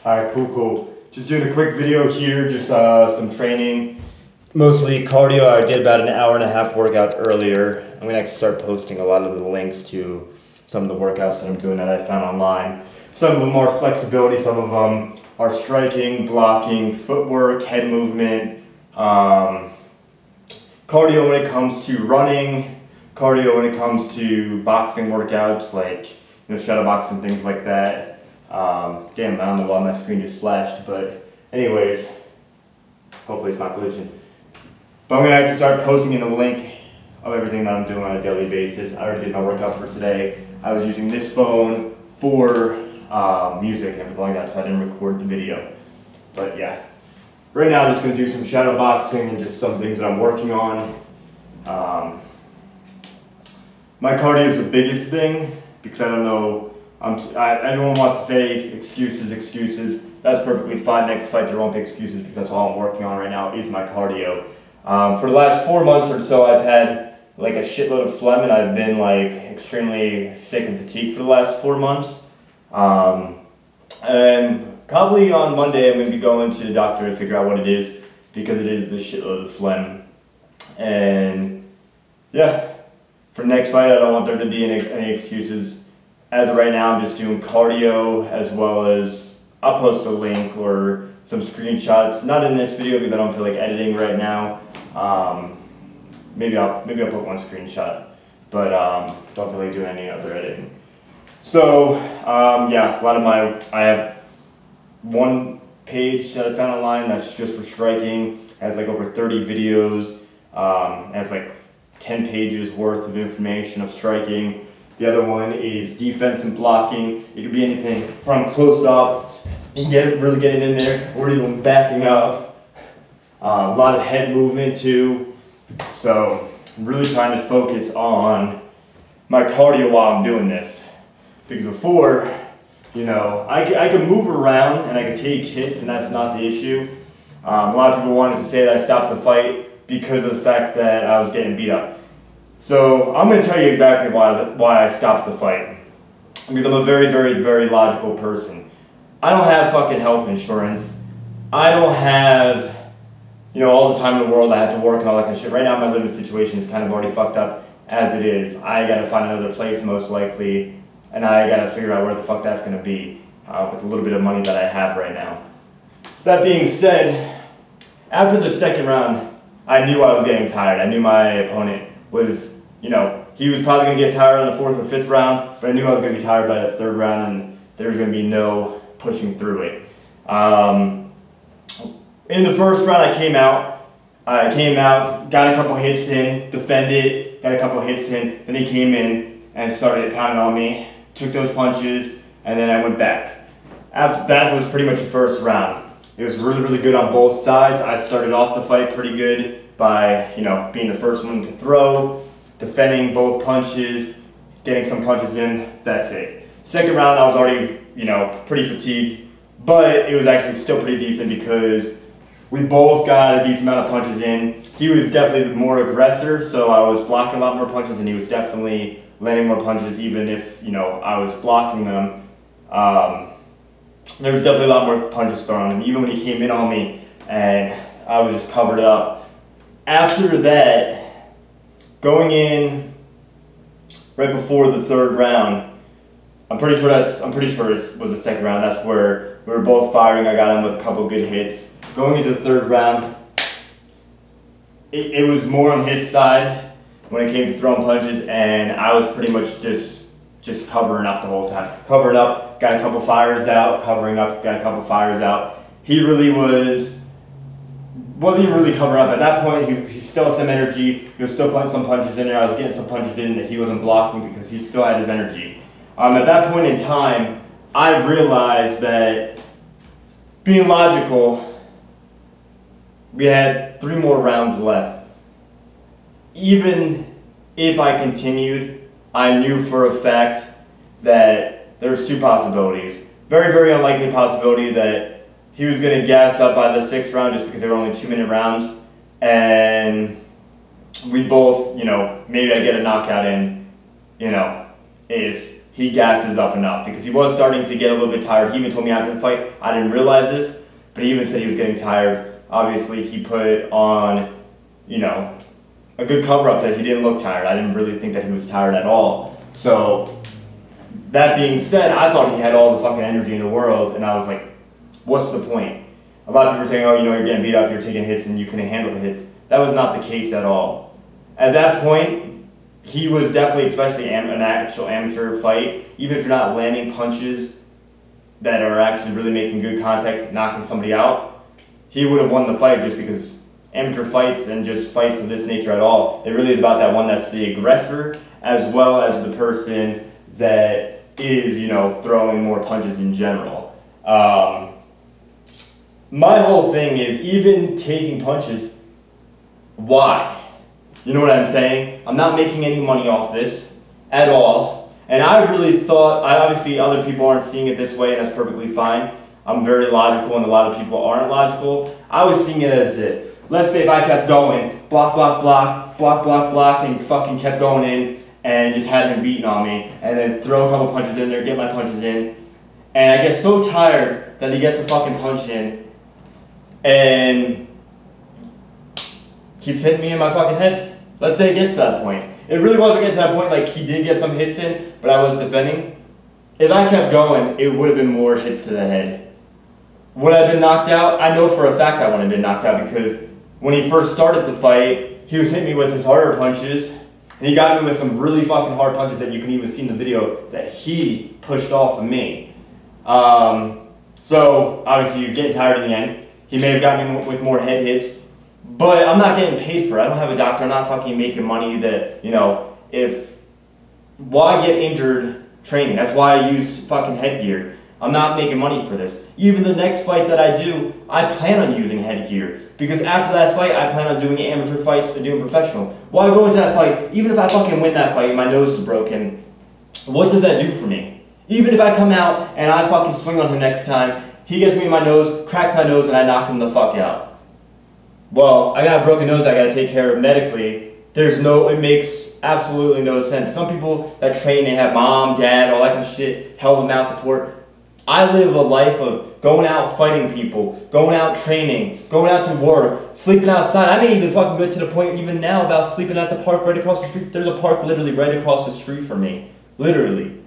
Alright, cool. Just doing a quick video here, just some training. Mostly cardio. I did about an hour and a half workout earlier. I'm going to actually start posting a lot of the links to some of the workouts that I'm doing that I found online. Some of them are flexibility, some of them are striking, blocking, footwork, head movement, cardio when it comes to running, cardio when it comes to boxing workouts like shadow boxing, things like that. Damn, I don't know why my screen just flashed, but anyways, hopefully it's not glitching. But I'm going to actually start posting in a link of everything that I'm doing on a daily basis. I already did my workout for today. I was using this phone for music and everything like that, so I didn't record the video. But yeah, right now I'm just going to do some shadow boxing and just some things that I'm working on. My cardio is the biggest thing because I don't know. Everyone wants to say excuses. That's perfectly fine. Next fight there won't be excuses because that's all I'm working on right now is my cardio. For the last 4 months or so I've had like a shitload of phlegm and I've been like extremely sick and fatigued for the last 4 months. And probably on Monday I'm going to be going to the doctor to figure out what it is because it is a shitload of phlegm. And yeah, for the next fight I don't want there to be any excuses. As of right now, I'm just doing cardio as well as I'll post a link or some screenshots. Not in this video because I don't feel like editing right now. Maybe I'll put one screenshot, but don't feel like doing any other editing. So yeah, I have one page that I found online that's just for striking. It has like over 30 videos. It has like 10 pages worth of information of striking. The other one is defense and blocking. It could be anything from close up, and really getting in there, or even backing up. A lot of head movement too. So I'm really trying to focus on my cardio while I'm doing this. Because before, I could move around and I could take hits and that's not the issue. A lot of people wanted to say that I stopped the fight because of the fact that I was getting beat up. So I'm going to tell you exactly why I stopped the fight. Because I'm a very logical person. I don't have fucking health insurance. I don't have, all the time in the world I have to work and all that kind of shit. Right now my living situation is kind of already fucked up as it is. I got to find another place most likely. And I got to figure out where the fuck that's going to be with a little bit of money that I have right now. That being said, after the second round, I knew I was getting tired. I knew my opponent was, he was probably going to get tired on the 4th or 5th round, but I knew I was going to be tired by that 3rd round and there was going to be no pushing through it. In the first round I came out, got a couple hits in, defended, got a couple hits in, then he came in and started pounding on me, took those punches, and then I went back. After that was pretty much the first round. It was really good on both sides. I started off the fight pretty good by, being the first one to throw, defending both punches, getting some punches in, that's it. Second round I was already, pretty fatigued, but it was actually still pretty decent because we both got a decent amount of punches in. He was definitely the more aggressor, so I was blocking a lot more punches and he was definitely landing more punches even if, I was blocking them. There was definitely a lot more punches thrown, and even when he came in on me and I was just covered up. After that, going in right before the 3rd round, I'm pretty sure it was the 2nd round. That's where we were both firing. I got him with a couple good hits. Going into the 3rd round, it was more on his side when it came to throwing punches, and I was pretty much just covering up the whole time. Covering up, got a couple fires out. Covering up, got a couple fires out. He really wasn't even really covering up. At that point, he still had some energy. He was still putting some punches in there. I was getting some punches in that he wasn't blocking because he still had his energy. At that point in time, I realized that being logical, we had 3 more rounds left. Even if I continued, I knew for a fact that there's 2 possibilities. Very unlikely possibility that he was going to gas up by the 6th round just because they were only 2-minute rounds. And we both, maybe I get a knockout in, if he gasses up enough because he was starting to get a little bit tired. He even told me after the fight, I didn't realize this, but he even said he was getting tired. Obviously, he put on, you know, a good cover-up that he didn't look tired. I didn't really think that he was tired at all. So, that being said, I thought he had all the fucking energy in the world, and I was like, what's the point? A lot of people are saying, oh, you know, you're getting beat up, you're taking hits, and you couldn't handle the hits. That was not the case at all. At that point, he was definitely, especially an actual amateur fight, even if you're not landing punches that are actually really making good contact, knocking somebody out, he would have won the fight just because amateur fights and just fights of this nature at all, it really is about that one that's the aggressor as well as the person that is, you know, throwing more punches in general. My whole thing is, even taking punches, why? You know what I'm saying? I'm not making any money off this at all. And I really thought, obviously other people aren't seeing it this way, and that's perfectly fine. I'm very logical and a lot of people aren't logical. I was seeing it as this. Let's say if I kept going, block, block, block, block, block, block, and fucking kept going in and just had him beating on me, and then throw a couple punches in there, get my punches in, and I get so tired that he gets a fucking punch in, and keeps hitting me in my fucking head. Let's say it gets to that point. It really wasn't getting to that point, like he did get some hits in, but I was defending. If I kept going, it would have been more hits to the head. Would I have been knocked out? I know for a fact I wouldn't have been knocked out because when he first started the fight, he was hitting me with his harder punches, and he got me with some really fucking hard punches that you can even see in the video that he pushed off of me. So, obviously you're getting tired in the end. He may have got me with more head hits, but I'm not getting paid for it. I don't have a doctor. I'm not fucking making money that, you know, why get injured training? That's why I used fucking headgear. I'm not making money for this. Even the next fight that I do, I plan on using headgear. Because after that fight, I plan on doing amateur fights and doing professional. Why go into that fight, even if I fucking win that fight and my nose is broken, what does that do for me? Even if I come out and I fucking swing on him next time, he gets me in my nose, cracks my nose, and I knock him the fuck out. Well, I got a broken nose I gotta take care of medically. It makes absolutely no sense. Some people that train, they have mom, dad, all that kind of shit, hell of amount of support. I live a life of going out fighting people, going out training, going out to work, sleeping outside. I may even fucking get to the point even now about sleeping at the park right across the street. There's a park literally right across the street from me. Literally.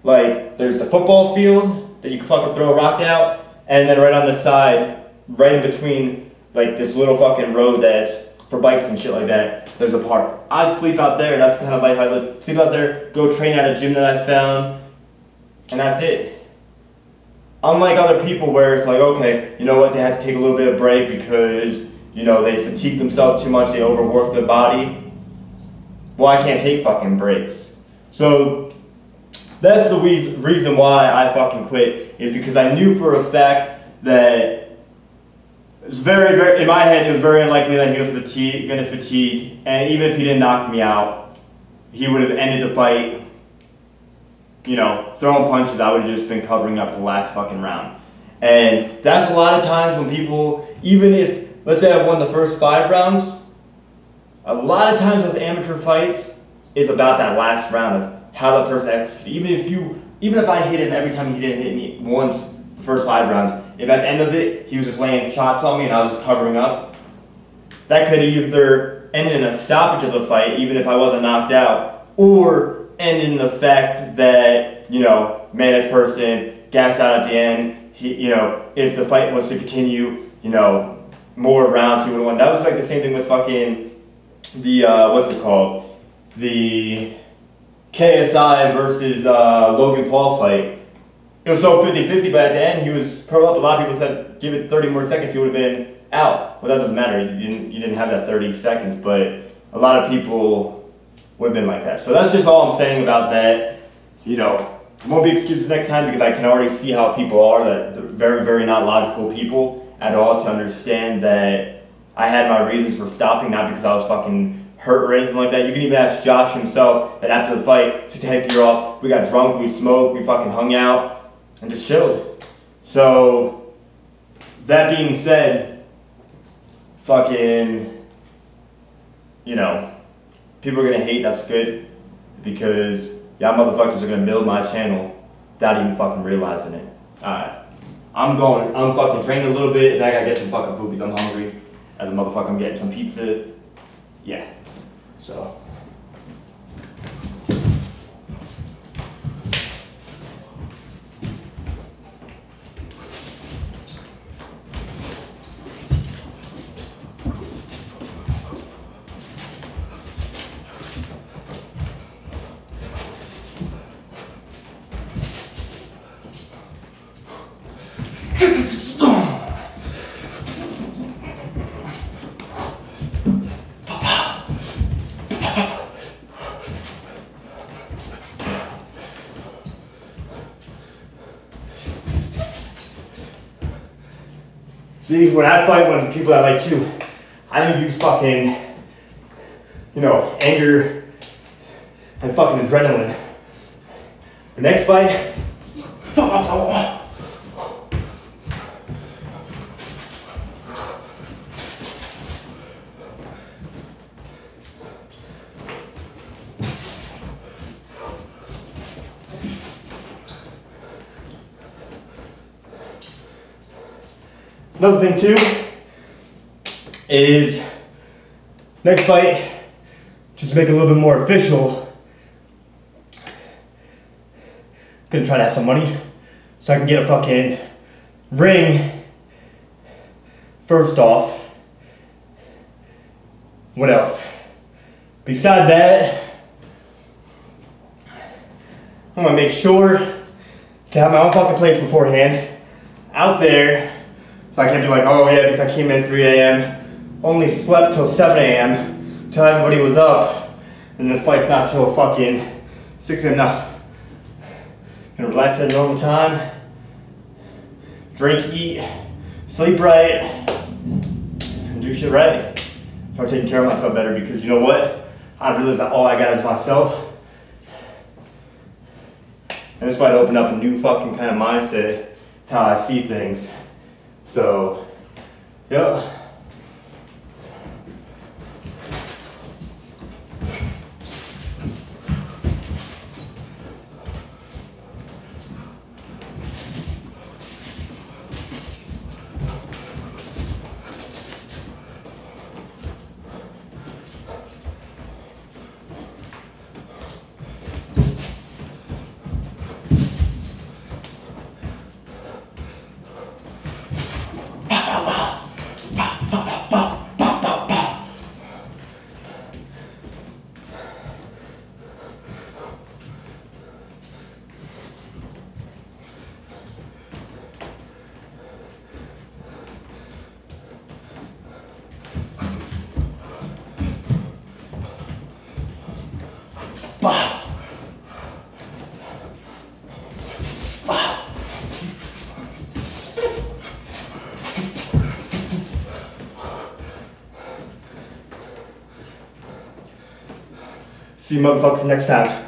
Like, there's the football field that you can fucking throw a rock out, and then right on the side, right in between, like this little fucking road that's for bikes and shit like that, there's a park. I sleep out there. That's the kind of life I live. Sleep out there, go train at a gym that I found, and that's it. Unlike other people where it's like, okay, you know what, they have to take a little bit of break because, you know, they fatigue themselves too much, they overwork their body. Well, I can't take fucking breaks. So, that's the reason why I fucking quit, is because I knew for a fact that it was very, in my head, it was very unlikely that he was gonna fatigue, and even if he didn't knock me out, he would have ended the fight, you know, throwing punches. I would have just been covering up the last fucking round. And that's a lot of times when people, even if, let's say I won the first 5 rounds, a lot of times with amateur fights is about that last round of how that person executed. Even if I hit him every time he didn't hit me once the first 5 rounds, if at the end of it he was just laying shots on me and I was just covering up, that could either end in a stoppage of the fight, even if I wasn't knocked out, or end in the fact that, you know, man, this person gassed out at the end. You know, if the fight was to continue, you know, more rounds, he would have won. That was like the same thing with fucking the, what's it called? The KSI versus Logan Paul fight. It was so 50-50, but at the end he was curled up. A lot of people said give it 30 more seconds, he would have been out. Well, that doesn't matter. You didn't have that 30 seconds, but a lot of people would have been like that. So that's just all I'm saying about that. You know, there won't be excuses next time because I can already see how people are, that they're very, very not logical people at all, to understand that I had my reasons for stopping, not because I was fucking hurt or anything like that. You can even ask Josh himself that after the fight, took the headgear off, we got drunk, we smoked, we fucking hung out, and just chilled. So, that being said, fucking, you know, people are gonna hate, that's good, because y'all motherfuckers are gonna build my channel without even fucking realizing it. Alright. I'm fucking training a little bit, and I gotta get some fucking food because I'm hungry. As a motherfucker, I'm getting some pizza. Yeah. So. See, when I fight when people that like you, I don't use fucking, anger and fucking adrenaline. The next fight, another thing too is next fight, just to make it a little bit more official, gonna try to have some money so I can get a fucking ring first off. What else? Beside that, I'm gonna make sure to have my own fucking place beforehand out there. So I can't be like, oh yeah, because I came in at 3 a.m., only slept till 7 a.m., till everybody was up, and the fight's not till fucking 6 a.m. Now, gonna relax at a normal time, drink, eat, sleep right, and do shit right. Start taking care of myself better because you know what? I realized that all I got is myself. And this fight opened up a new fucking kind of mindset, how I see things. So, yep. See you motherfuckers next time.